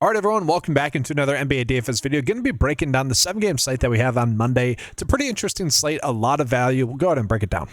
All right, everyone, welcome back into another NBA DFS video. Going to be breaking down the 7-game slate that we have on Monday. It's a pretty interesting slate, a lot of value. We'll go ahead and break it down.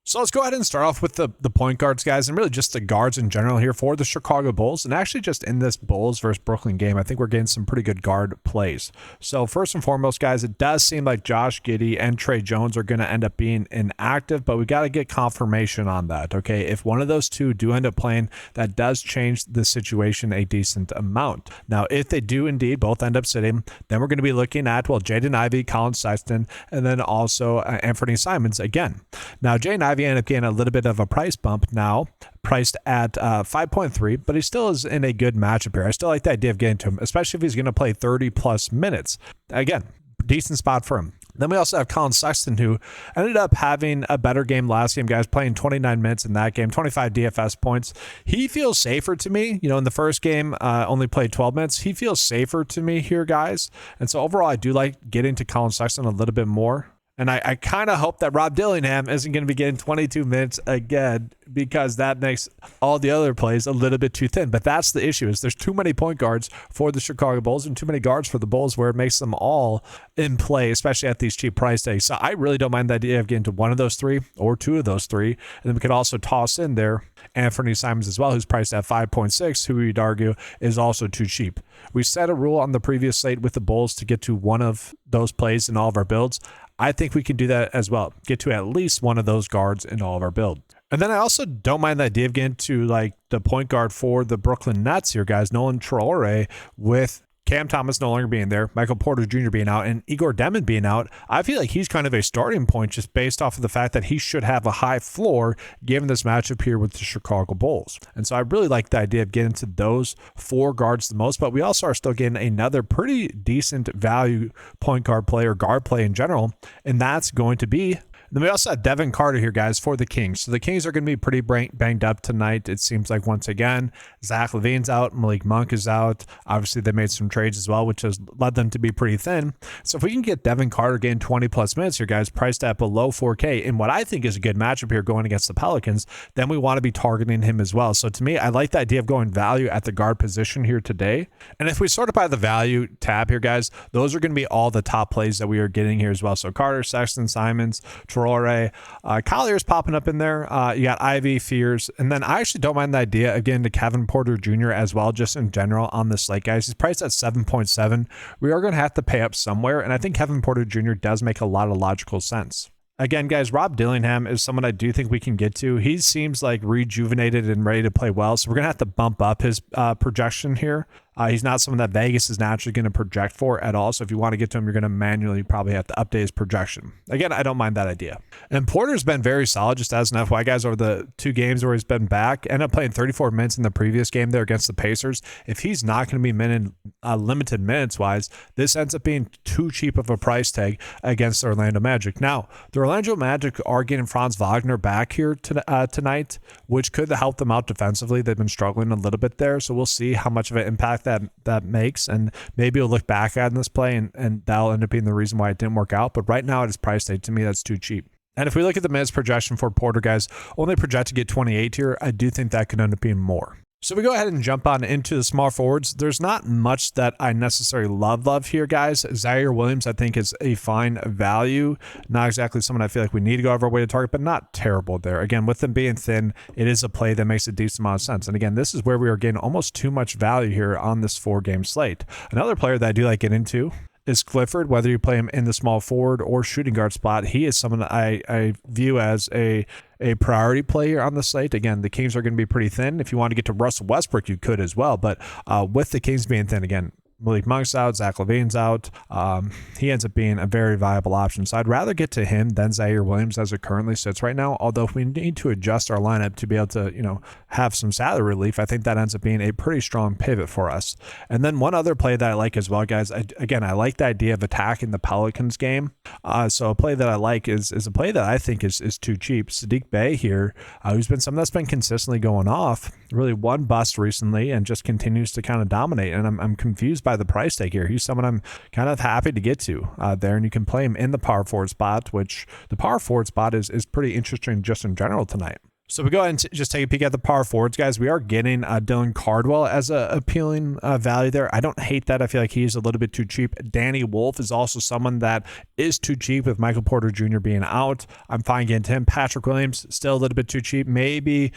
So let's go ahead and start off with the point guards, guys, and really just the guards in general here for the Chicago Bulls. And actually just in this Bulls versus Brooklyn game, I think we're getting some pretty good guard plays. So first and foremost, guys, it does seem like Josh Giddey and Trey Jones are going to end up being inactive, but we got to get confirmation on that, okay? If one of those two do end up playing, that does change the situation a decent amount. Now, if they do indeed both end up sitting, then we're going to be looking at, well, Jaden Ivey, Colin Sexton, and then also Anthony Simons again. Now, Jaden Ivey ended up getting a little bit of a price bump now, priced at 5.3, but he still is in a good matchup here. I still like the idea of getting to him, especially if he's going to play 30 plus minutes. Again, decent spot for him. Then we also have Colin Sexton, who ended up having a better game last game, guys, playing 29 minutes in that game, 25 DFS points. He feels safer to me. You know, in the first game, only played 12 minutes. He feels safer to me here, guys. And so overall, I do like getting to Colin Sexton a little bit more. And I kind of hope that Rob Dillingham isn't going to be getting 22 minutes again, because that makes all the other plays a little bit too thin. But that's the issue, is there's too many point guards for the Chicago Bulls and too many guards for the Bulls, where it makes them all in play, especially at these cheap price tags. So I really don't mind the idea of getting to one of those three or two of those three. And then we could also toss in there Anthony Simons as well, who's priced at 5.6, who we'd argue is also too cheap. We set a rule on the previous slate with the Bulls to get to one of those plays in all of our builds. I think we can do that as well. Get to at least one of those guards in all of our builds. And then I also don't mind the idea of getting to like the point guard for the Brooklyn Nets here, guys. Nolan Traore, with Cam Thomas no longer being there, Michael Porter Jr. being out, and Igor Demon being out. I feel like he's kind of a starting point just based off of the fact that he should have a high floor given this matchup here with the Chicago Bulls. And so I really like the idea of getting to those four guards the most, but we also are still getting another pretty decent value point guard play or guard play in general, and that's going to be. Then we also have Devin Carter here, guys, for the Kings. So the Kings are going to be pretty banged up tonight. It seems like once again, Zach LaVine's out, Malik Monk is out. Obviously, they made some trades as well, which has led them to be pretty thin. So if we can get Devin Carter getting 20 plus minutes here, guys, priced at below 4K in what I think is a good matchup here going against the Pelicans, then we want to be targeting him as well. So to me, I like the idea of going value at the guard position here today. And if we sort it by the value tab here, guys, those are going to be all the top plays that we are getting here as well. So Carter, Sexton, Simons, Traore, Collier's popping up in there. You got Ivy, Fears, and then I actually don't mind the idea of getting to Kevin Porter Jr. as well, just in general on this slate, guys. He's priced at 7.7. We are going to have to pay up somewhere, and I think Kevin Porter Jr. does make a lot of logical sense. Again, guys, Rob Dillingham is someone I do think we can get to. He seems like rejuvenated and ready to play well, so we're going to have to bump up his projection here. He's not someone that Vegas is naturally going to project for at all. So if you want to get to him, you're going to manually probably have to update his projection. Again, I don't mind that idea. And Porter's been very solid, just as an FYI, guys, over the two games where he's been back. Ended up playing 34 minutes in the previous game there against the Pacers. If he's not going to be limited minutes-wise, this ends up being too cheap of a price tag against the Orlando Magic. Now, the Orlando Magic are getting Franz Wagner back here tonight, which could help them out defensively. They've been struggling a little bit there, so we'll see how much of an impact that makes, and maybe you'll look back at this play and that'll end up being the reason why it didn't work out. But right now at his price tag, to me, that's too cheap. And if we look at the minutes projection for Porter, guys, only project to get 28 here. I do think that could end up being more. So we go ahead and jump on into the small forwards. There's not much that I necessarily love here, guys. Zaire Williams, I think, is a fine value. Not exactly someone I feel like we need to go out of our way to target, but not terrible there. Again, with them being thin, it is a play that makes a decent amount of sense. And again, this is where we are getting almost too much value here on this 4-game slate. Another player that I do like getting into is Clifford. Whether you play him in the small forward or shooting guard spot, he is someone that I view as a priority player on the slate. Again, the Kings are going to be pretty thin. If you want to get to Russell Westbrook, you could as well. But with the Kings being thin, again, Malik Monk's out, Zach LaVine's out. He ends up being a very viable option. So I'd rather get to him than Zaire Williams as it currently sits right now. Although if we need to adjust our lineup to be able to, have some salary relief, I think that ends up being a pretty strong pivot for us. And then one other play that I like as well, guys. I like the idea of attacking the Pelicans game. So a play that I like is a play that I think is too cheap. Sadiq Bey here, who's been someone that's been consistently going off. Really one bust recently and just continues to kind of dominate. And I'm confused by the price tag here. He's someone I'm kind of happy to get to there, and you can play him in the power forward spot, which the power forward spot is pretty interesting just in general tonight. So we go ahead and just take a peek at the power forwards, guys. We are getting Dylan Cardwell as a appealing value there. I don't hate that. I feel like he's a little bit too cheap. Danny Wolf is also someone that is too cheap with Michael Porter Jr. being out. I'm fine getting him. Patrick Williams, still a little bit too cheap. Maybe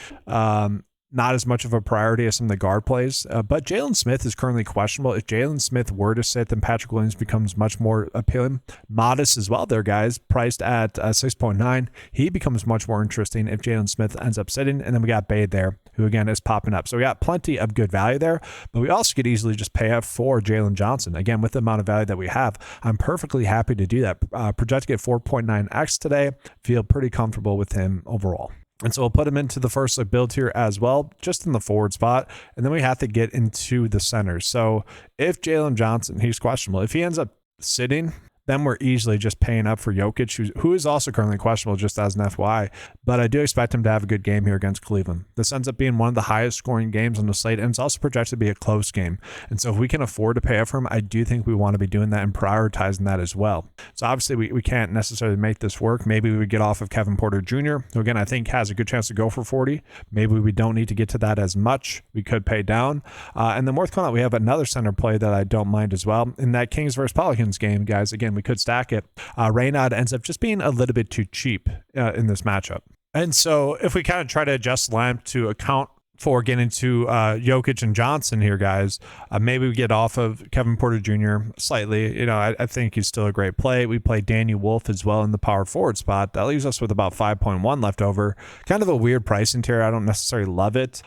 not as much of a priority as some of the guard plays, but Jalen Smith is currently questionable. If Jalen Smith were to sit, then Patrick Williams becomes much more appealing. Modest as well there, guys, priced at 6.9. He becomes much more interesting if Jalen Smith ends up sitting. And then we got Bade there, who again is popping up. So we got plenty of good value there, but we also could easily just pay up for Jalen Johnson. Again, with the amount of value that we have, I'm perfectly happy to do that. Projected at 4.9x today. Feel pretty comfortable with him overall. And so we'll put him into the first build here as well, just in the forward spot. And then we have to get into the center. So if Jalen Johnson, he's questionable. If he ends up sitting, then we're easily just paying up for Jokic, who is also currently questionable, just as an FYI. But I do expect him to have a good game here against Cleveland. This ends up being one of the highest scoring games on the slate, and it's also projected to be a close game. And so if we can afford to pay up for him, I do think we want to be doing that and prioritizing that as well. So obviously we can't necessarily make this work. Maybe we would get off of Kevin Porter Jr., who again I think has a good chance to go for 40. Maybe we don't need to get to that as much. We could pay down. And then worth calling out, we have another center play that I don't mind as well. In that Kings versus Pelicans game, guys, again, we could stack it. Reynaud ends up just being a little bit too cheap in this matchup. And so if we kind of try to adjust lamp to account for getting to Jokic and Johnson here, guys, maybe we get off of Kevin Porter Jr. slightly. You know, I think he's still a great play. We play Danny Wolf as well in the power forward spot. That leaves us with about 5.1 left over. Kind of a weird pricing tier. I don't necessarily love it.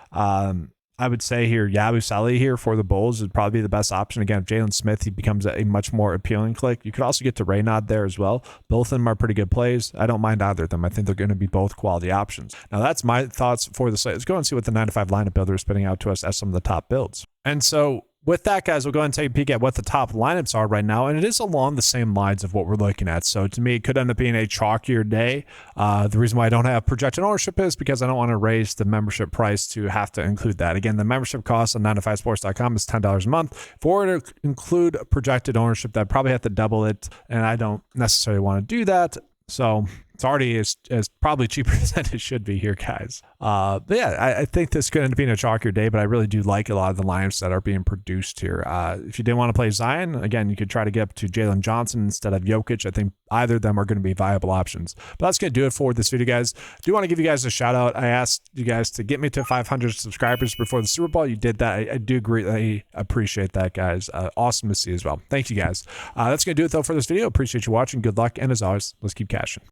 I would say here, Yabusele here for the Bulls would probably be the best option. Again, if Jalen Smith, he becomes a much more appealing click. You could also get to Reynaud there as well. Both of them are pretty good plays. I don't mind either of them. I think they're going to be both quality options. Now, that's my thoughts for the slate. Let's go and see what the 9-to-5 lineup builder is spitting out to us as some of the top builds. And so with that, guys, we'll go ahead and take a peek at what the top lineups are right now, and it is along the same lines of what we're looking at. So to me, it could end up being a chalkier day. The reason why I don't have projected ownership is because I don't want to raise the membership price to have to include that. Again, the membership cost on 9to5sports.com is $10 a month. For it to include projected ownership, I'd probably have to double it, and I don't necessarily want to do that. So it's already as probably cheaper than it should be here, guys. But yeah, I think this could end up being a chalkier day, but I really do like a lot of the lineups that are being produced here. If you didn't want to play Zion, again, you could try to get up to Jalen Johnson instead of Jokic. I think either of them are going to be viable options. But that's going to do it for this video, guys. I do want to give you guys a shout out. I asked you guys to get me to 500 subscribers before the Super Bowl. You did that. I do greatly appreciate that, guys. Awesome to see as well. Thank you, guys. That's going to do it, though, for this video. Appreciate you watching. Good luck. And as always, let's keep cashing.